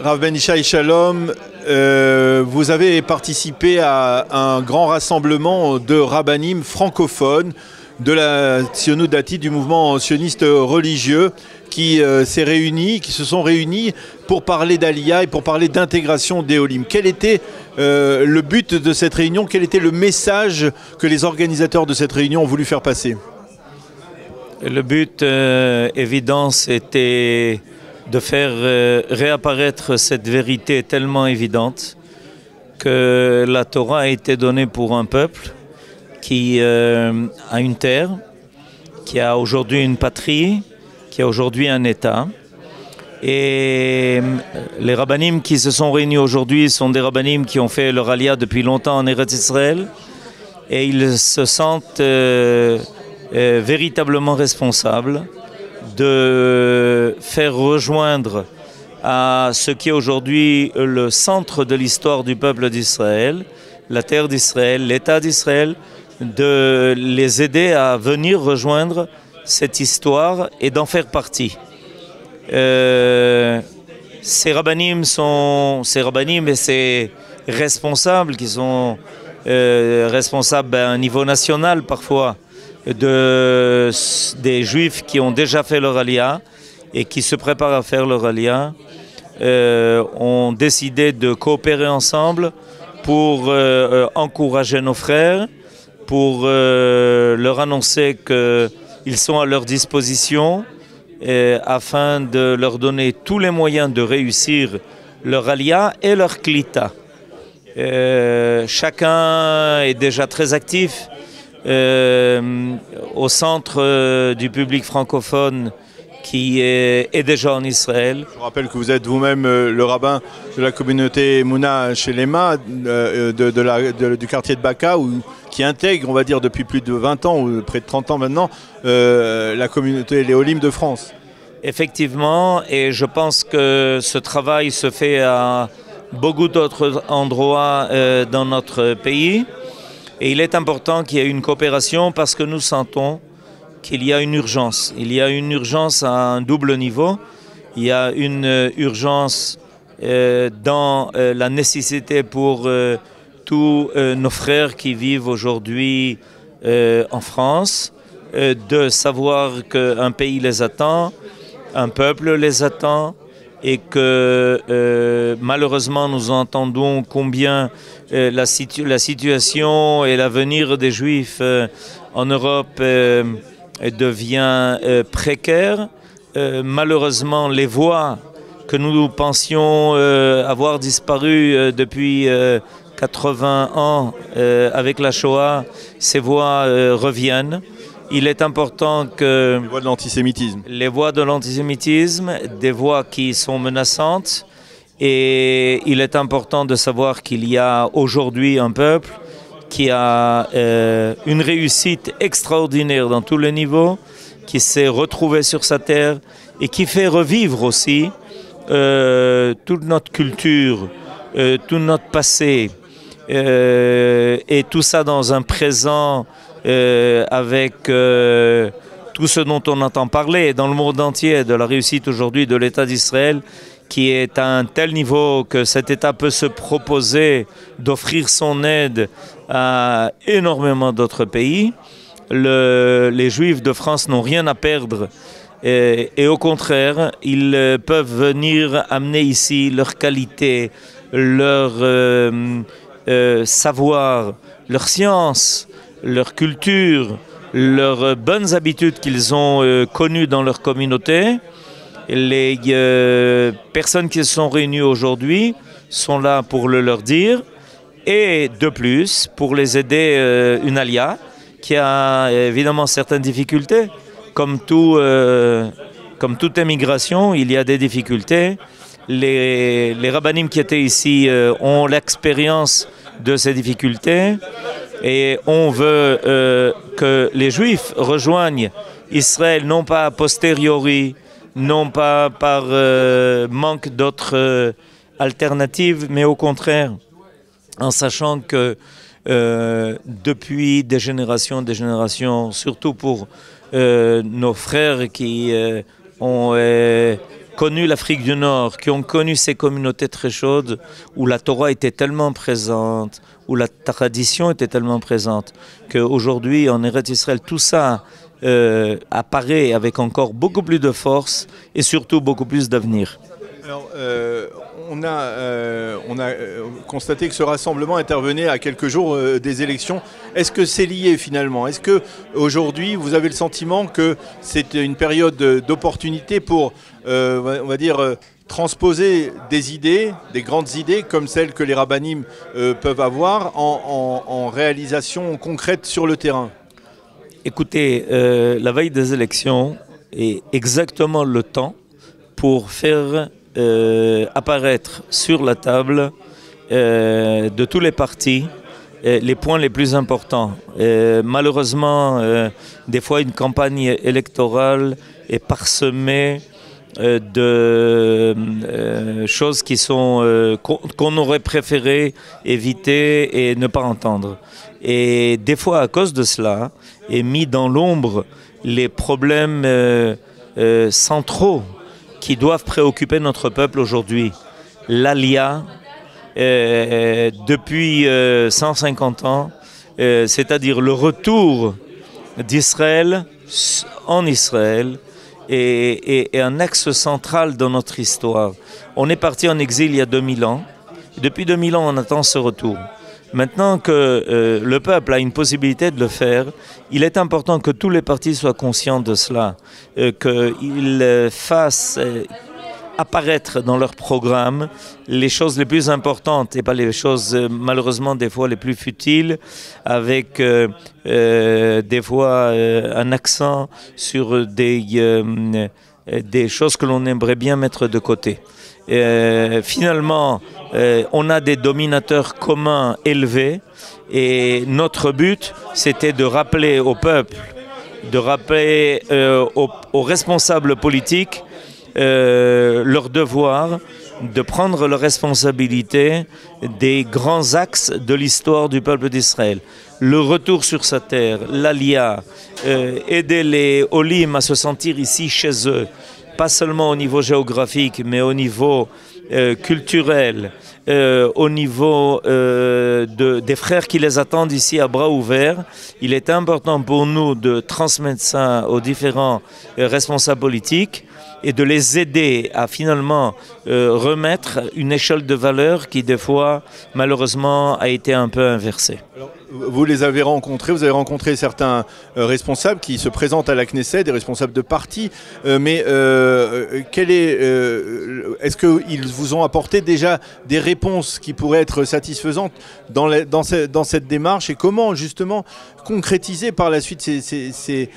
Rav Ben Ishai Shalom, vous avez participé à un grand rassemblement de rabbinim francophones de la Tzionut Datit, du mouvement sioniste religieux, qui se sont réunis pour parler d'Aliyah et pour parler d'intégration des Olim. Quel était le but de cette réunion? Quel était le message que les organisateurs de cette réunion ont voulu faire passer? Le but évident, c'était de faire réapparaître cette vérité tellement évidente que la Torah a été donnée pour un peuple qui a une terre, qui a aujourd'hui une patrie, qui a aujourd'hui un État. Et les rabbinim qui se sont réunis aujourd'hui sont des rabbinim qui ont fait leur aliyah depuis longtemps en Eretz Israël, et ils se sentent véritablement responsables de faire rejoindre à ce qui est aujourd'hui le centre de l'histoire du peuple d'Israël, la terre d'Israël, l'État d'Israël, de les aider à venir rejoindre cette histoire et d'en faire partie. Ces rabbinim et ces responsables qui sont responsables à un niveau national parfois des juifs qui ont déjà fait leur aliyah et qui se préparent à faire leur aliyah ont décidé de coopérer ensemble pour encourager nos frères, pour leur annoncer qu'ils sont à leur disposition afin de leur donner tous les moyens de réussir leur aliyah et leur klita. Chacun est déjà très actif au centre du public francophone qui est déjà en Israël. Je vous rappelle que vous êtes vous-même le rabbin de la communauté Emouna chez Lema, du quartier de Baka, qui intègre, on va dire, depuis plus de 20 ans, ou près de 30 ans maintenant, la communauté Les Olim de France. Effectivement, et je pense que ce travail se fait à beaucoup d'autres endroits dans notre pays. Et il est important qu'il y ait une coopération parce que nous sentons qu'il y a une urgence. Il y a une urgence à un double niveau. Il y a une urgence dans la nécessité pour tous nos frères qui vivent aujourd'hui en France de savoir qu'un pays les attend, un peuple les attend, et que malheureusement nous entendons combien la situation et l'avenir des Juifs en Europe devient précaire. Malheureusement, les voix que nous pensions avoir disparu depuis 80 ans avec la Shoah, ces voix reviennent. Il est important que les voix de l'antisémitisme. Les voix de l'antisémitisme, des voix qui sont menaçantes, et il est important de savoir qu'il y a aujourd'hui un peuple qui a une réussite extraordinaire dans tous les niveaux, qui s'est retrouvé sur sa terre et qui fait revivre aussi toute notre culture, tout notre passé, et tout ça dans un présent avec tout ce dont on entend parler dans le monde entier de la réussite aujourd'hui de l'État d'Israël, qui est à un tel niveau que cet État peut se proposer d'offrir son aide à énormément d'autres pays. Les Juifs de France n'ont rien à perdre et au contraire, ils peuvent venir amener ici leur qualité, leur savoir, leur science, leur culture, leurs bonnes habitudes qu'ils ont connues dans leur communauté. Les personnes qui se sont réunies aujourd'hui sont là pour le leur dire, et de plus pour les aider, une aliyah qui a évidemment certaines difficultés. Comme toute émigration, il y a des difficultés. Les rabbinim qui étaient ici ont l'expérience de ces difficultés. Et on veut que les Juifs rejoignent Israël, non pas a posteriori, non pas par manque d'autres alternatives, mais au contraire, en sachant que depuis des générations, surtout pour nos frères qui ont connu l'Afrique du Nord, qui ont connu ces communautés très chaudes, où la Torah était tellement présente, où la tradition était tellement présente, qu'aujourd'hui, en Eretz Israël, tout ça apparaît avec encore beaucoup plus de force et surtout beaucoup plus d'avenir. Alors, on a constaté que ce rassemblement intervenait à quelques jours des élections. Est-ce que c'est lié finalement? Est-ce que aujourd'hui vous avez le sentiment que c'est une période d'opportunité pour, on va dire, transposer des idées, des grandes idées comme celles que les rabbinim peuvent avoir en réalisation concrète sur le terrain? Écoutez, la veille des élections est exactement le temps pour faire apparaître sur la table de tous les partis les points les plus importants. Malheureusement, des fois, une campagne électorale est parsemée de choses qui sont qu'on aurait préféré éviter et ne pas entendre. Et des fois, à cause de cela, est mis dans l'ombre les problèmes centraux qui doivent préoccuper notre peuple aujourd'hui. L'Alia, depuis 150 ans, c'est-à-dire le retour d'Israël en Israël, est un axe central dans notre histoire. On est parti en exil il y a 2000 ans. Depuis 2000 ans, on attend ce retour. Maintenant que le peuple a une possibilité de le faire, il est important que tous les partis soient conscients de cela, qu'ils fassent apparaître dans leur programme les choses les plus importantes et pas les choses malheureusement des fois les plus futiles, avec des fois un accent sur des choses que l'on aimerait bien mettre de côté. Finalement, on a des dominateurs communs élevés et notre but, c'était de rappeler au peuple, de rappeler aux responsables politiques leur devoir de prendre la responsabilité des grands axes de l'histoire du peuple d'Israël. Le retour sur sa terre, l'Alia, aider les Olim à se sentir ici chez eux, pas seulement au niveau géographique, mais au niveau culturel, au niveau des frères qui les attendent ici à bras ouverts. Il est important pour nous de transmettre ça aux différents responsables politiques et de les aider à finalement remettre une échelle de valeur qui des fois malheureusement a été un peu inversée. Alors, vous les avez rencontrés, vous avez rencontré certains responsables qui se présentent à la Knesset, des responsables de partis, mais est-ce qu'ils vous ont apporté déjà des réponses qui pourraient être satisfaisantes dans cette démarche, et comment justement concrétiser par la suite ces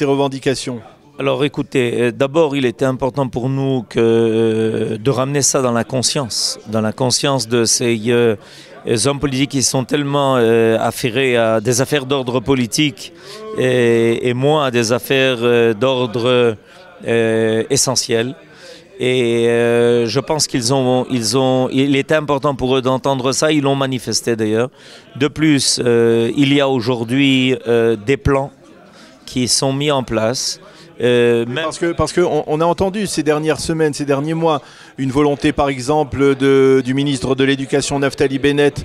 revendications? Alors écoutez, d'abord il était important pour nous de ramener ça dans la conscience de ces hommes politiques qui sont tellement affairés à des affaires d'ordre politique et moins à des affaires d'ordre essentiel. Et je pense il était important pour eux d'entendre ça, ils l'ont manifesté d'ailleurs. De plus, il y a aujourd'hui des plans qui sont mis en place. Parce qu'on a entendu ces dernières semaines, ces derniers mois, une volonté par exemple du ministre de l'Éducation Naftali Bennett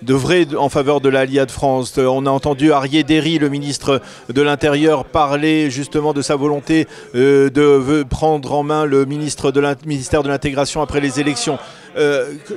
d'œuvrer en faveur de l'Aliyah de France. On a entendu Aryeh Deri, le ministre de l'Intérieur, parler justement de sa volonté de prendre en main le ministère de l'Intégration après les élections.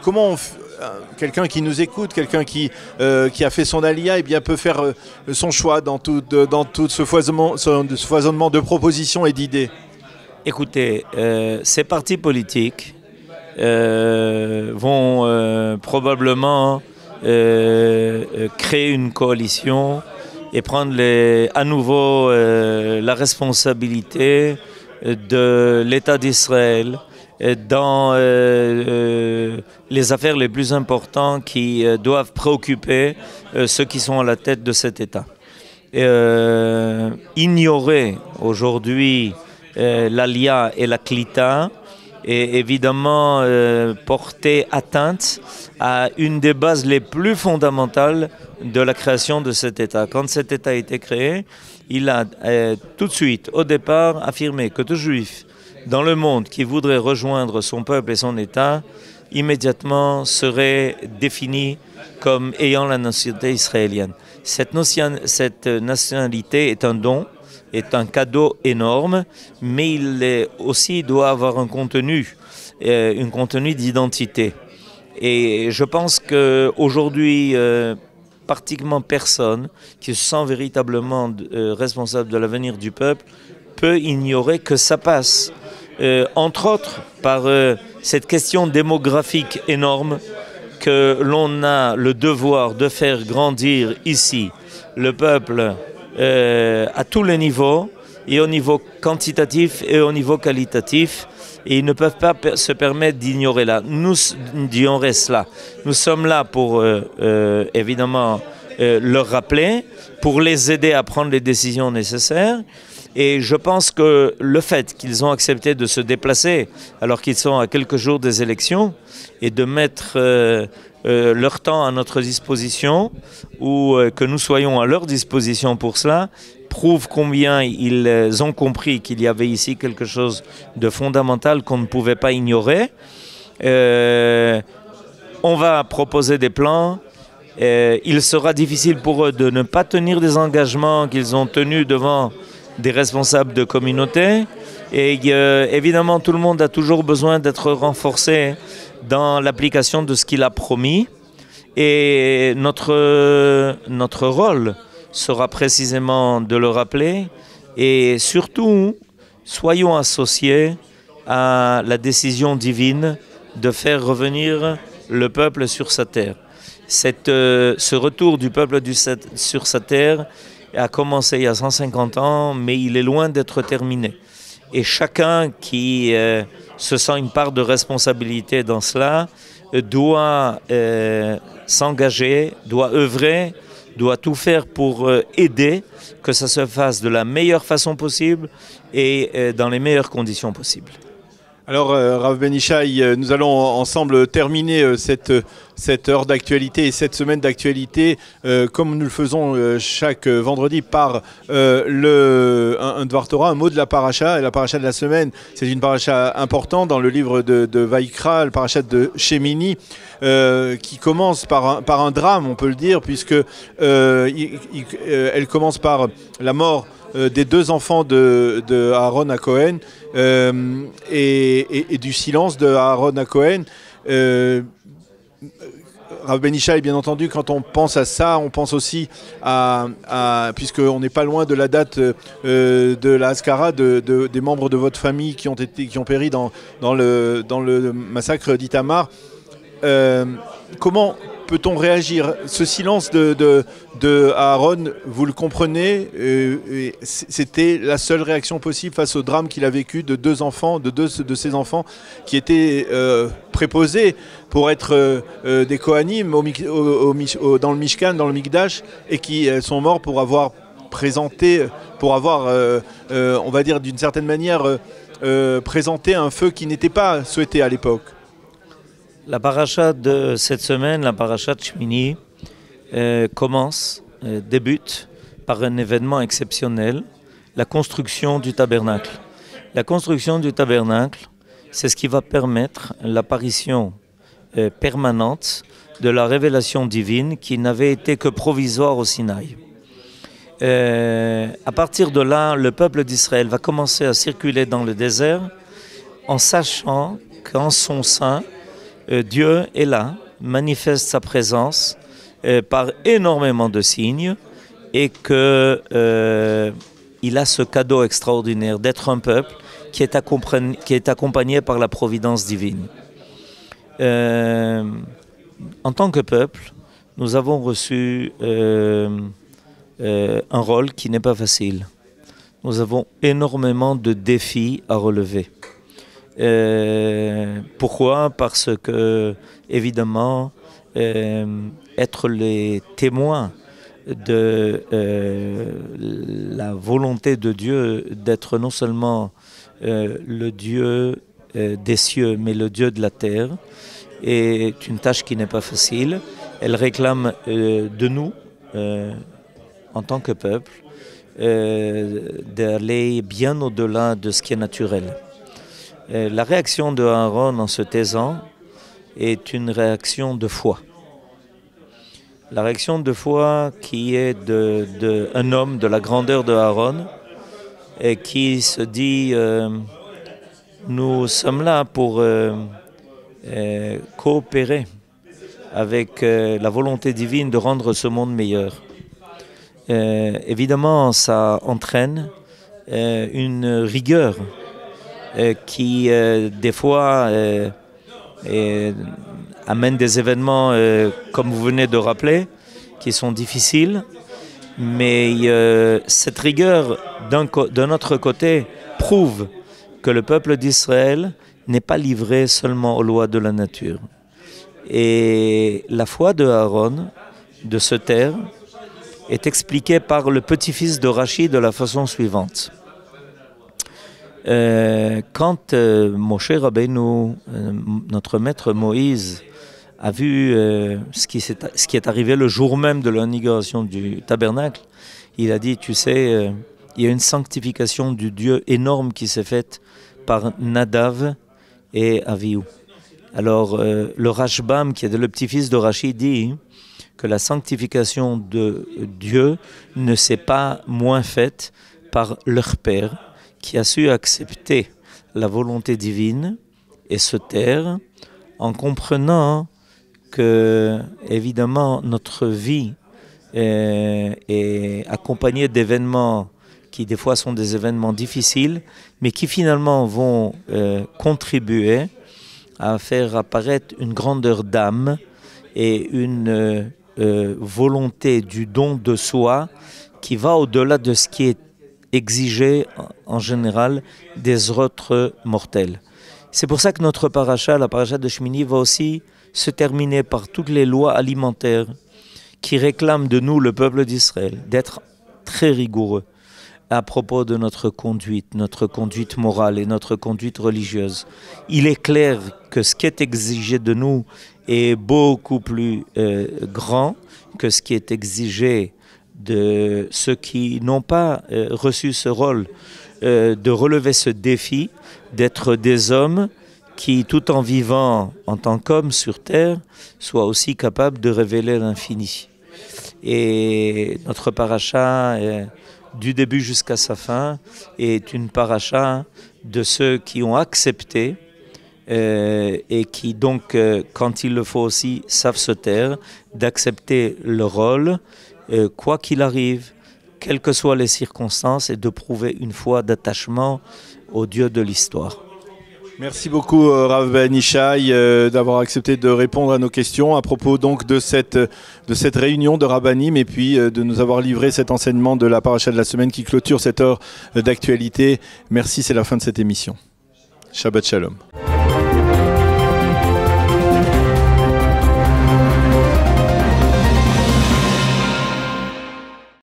Comment quelqu'un qui nous écoute, quelqu'un qui a fait son Aliyah, peut faire son choix dans tout ce foisonnement de propositions et d'idées? Écoutez, ces partis politiques vont probablement créer une coalition et prendre à nouveau la responsabilité de l'État d'Israël dans les affaires les plus importantes qui doivent préoccuper ceux qui sont à la tête de cet État. Ignorer aujourd'hui l'Aliyah et la Klita et évidemment porter atteinte à une des bases les plus fondamentales de la création de cet État. Quand cet État a été créé, il a tout de suite, au départ, affirmé que tout juif dans le monde qui voudrait rejoindre son peuple et son État, immédiatement serait défini comme ayant la nationalité israélienne. Cette nationalité est un don, est un cadeau énorme, mais il aussi doit avoir un contenu d'identité. Et je pense qu'aujourd'hui, pratiquement personne qui se sent véritablement responsable de l'avenir du peuple peut ignorer que ça passe, entre autres, par cette question démographique énorme que l'on a le devoir de faire grandir ici le peuple à tous les niveaux, et au niveau quantitatif et au niveau qualitatif, et ils ne peuvent pas se permettre d'ignorer cela. Nous sommes là pour évidemment leur rappeler, pour les aider à prendre les décisions nécessaires. Et je pense que le fait qu'ils ont accepté de se déplacer alors qu'ils sont à quelques jours des élections et de mettre leur temps à notre disposition ou que nous soyons à leur disposition pour cela prouve combien ils ont compris qu'il y avait ici quelque chose de fondamental qu'on ne pouvait pas ignorer. On va proposer des plans. Il sera difficile pour eux de ne pas tenir des engagements qu'ils ont tenus devant des responsables de communauté. Et évidemment, tout le monde a toujours besoin d'être renforcé dans l'application de ce qu'il a promis. Et notre rôle sera précisément de le rappeler. Et surtout, soyons associés à la décision divine de faire revenir le peuple sur sa terre. Ce retour du peuple sur sa terre a commencé il y a 150 ans, mais il est loin d'être terminé. Et chacun qui se sent une part de responsabilité dans cela doit s'engager, doit œuvrer, doit tout faire pour aider que ça se fasse de la meilleure façon possible et dans les meilleures conditions possibles. Alors, Rav Ben Ishai, nous allons ensemble terminer cette heure d'actualité et cette semaine d'actualité, comme nous le faisons chaque vendredi, par un Dvar Torah, un mot de la paracha. Et la paracha de la semaine, c'est une paracha importante dans le livre de Vaïkra, le paracha de Shemini, qui commence par un drame, on peut le dire, puisque elle commence par la mort des deux enfants de Aaron à Cohen et du silence de Aaron à Cohen. Rav Ben Ishai, bien entendu, quand on pense à ça, on pense aussi puisqu'on n'est pas loin de la date de la Haskara des membres de votre famille qui ont péri dans le massacre d'Itamar. Comment peut-on réagir? Ce silence de Aaron, vous le comprenez, c'était la seule réaction possible face au drame qu'il a vécu de deux de ses enfants qui étaient préposés pour être des Kohanim dans le Mishkan, dans le Mikdash, et qui sont morts pour avoir présenté, on va dire d'une certaine manière, présenté un feu qui n'était pas souhaité à l'époque. La paracha de cette semaine, la paracha de Shemini, débute par un événement exceptionnel, la construction du tabernacle. La construction du tabernacle, c'est ce qui va permettre l'apparition permanente de la révélation divine qui n'avait été que provisoire au Sinaï. À partir de là, le peuple d'Israël va commencer à circuler dans le désert en sachant qu'en son sein, Dieu est là, manifeste sa présence par énormément de signes et qu'il a ce cadeau extraordinaire d'être un peuple qui est accompagné par la providence divine. En tant que peuple, nous avons reçu un rôle qui n'est pas facile. Nous avons énormément de défis à relever. Pourquoi? Parce que, évidemment, être les témoins de la volonté de Dieu d'être non seulement le Dieu des cieux, mais le Dieu de la terre. Et c'est une tâche qui n'est pas facile. Elle réclame de nous, en tant que peuple, d'aller bien au-delà de ce qui est naturel. La réaction de Aaron en se taisant est une réaction de foi. La réaction de foi qui est d'un homme de la grandeur de Aaron et qui se dit nous sommes là pour coopérer avec la volonté divine de rendre ce monde meilleur. Évidemment, ça entraîne une rigueur qui, des fois, amène des événements, comme vous venez de rappeler, qui sont difficiles. Mais cette rigueur, d'un autre côté, prouve que le peuple d'Israël n'est pas livré seulement aux lois de la nature. Et la foi de Aaron, de se taire, est expliquée par le petit-fils de Rachi de la façon suivante. Quand Moshe Rabbeinu, notre maître Moïse, a vu ce qui est arrivé le jour même de l'inauguration du tabernacle, il a dit, tu sais, il y a une sanctification du Dieu énorme qui s'est faite par Nadav et Avihu. Alors, le Rashbam, qui est le petit-fils de Rachi, dit que la sanctification de Dieu ne s'est pas moins faite par leur père, qui a su accepter la volonté divine et se taire en comprenant que, évidemment, notre vie est accompagnée d'événements qui, des fois, sont des événements difficiles, mais qui, finalement, vont contribuer à faire apparaître une grandeur d'âme et une volonté du don de soi qui va au-delà de ce qui est exigé en général des autres mortels. C'est pour ça que notre paracha, la paracha de Shmini, va aussi se terminer par toutes les lois alimentaires qui réclament de nous, le peuple d'Israël, d'être très rigoureux à propos de notre conduite morale et notre conduite religieuse. Il est clair que ce qui est exigé de nous est beaucoup plus grand que ce qui est exigé de ceux qui n'ont pas reçu ce rôle, de relever ce défi, d'être des hommes qui, tout en vivant en tant qu'hommes sur terre, soient aussi capables de révéler l'infini. Et notre paracha, du début jusqu'à sa fin, est une paracha de ceux qui ont accepté et qui donc, quand il le faut aussi, savent se taire, d'accepter le rôle, quoi qu'il arrive, quelles que soient les circonstances, et de prouver une foi d'attachement au Dieu de l'histoire. Merci beaucoup Rav Ben Ishai d'avoir accepté de répondre à nos questions à propos donc de cette réunion de Rabbanim et puis de nous avoir livré cet enseignement de la paracha de la semaine qui clôture cette heure d'actualité. Merci, c'est la fin de cette émission. Shabbat Shalom.